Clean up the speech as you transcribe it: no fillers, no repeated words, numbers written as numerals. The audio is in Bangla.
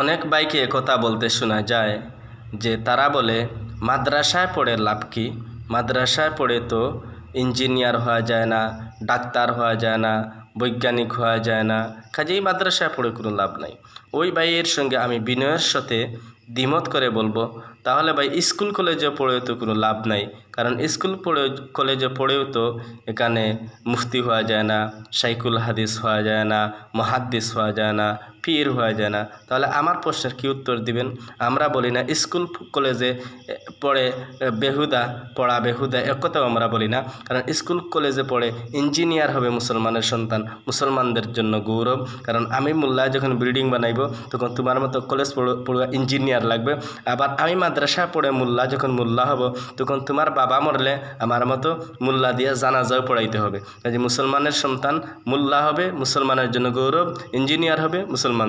অনেক ভাইকে একথা বলতে শোনা যায় যে তারা বলে মাদ্রাসায় পড়ে লাভ কি, মাদ্রাসায় পড়ে তো ইঞ্জিনিয়ার হওয়া যায় না, ডাক্তার হওয়া যায় না, বৈজ্ঞানিক হওয়া যায় না, কাজেই মাদ্রাসায় পড়ে কোনো লাভ নাই। ওই ভাইয়ের সঙ্গে আমি বিনয়ের সাথে দ্বিমত করে বলবো, তাহলে ভাই স্কুল কলেজে পড়েও তো কোনো লাভ নাই, কারণ স্কুল কলেজে পড়েও তো এখানে মুফতি হওয়া যায় না, শাইখুল হাদিস হওয়া যায় না, মুহাদ্দিস হওয়া যায় না, পীর হওয়া যায় না। তাহলে আমার প্রশ্নের কি উত্তর দিবেন? আমরা বলি না স্কুল কলেজে পড়ে বেহুদা, পড়া বেহুদা, একথাও আমরা বলি না, কারণ স্কুল কলেজে পড়ে ইঞ্জিনিয়ার হবে মুসলমানের সন্তান, মুসলমানদের জন্য গৌরব। কারণ আমি মোল্লা যখন বিল্ডিং বানাইব তখন তোমার মতো কলেজ পড়ুয়া ইঞ্জিনিয়ার লাগবে, আবার আমি মাদ্রাসা পড়ে মোল্লা যখন মোল্লা হব তখন তোমার বাবা মরলে আমার মতো মোল্লা দিয়ে জানাজাও পড়াইতে হবে। কাজে মুসলমানের সন্তান মোল্লা হবে, মুসলমানের জন্য গৌরব, ইঞ্জিনিয়ার হবে মুসলমান।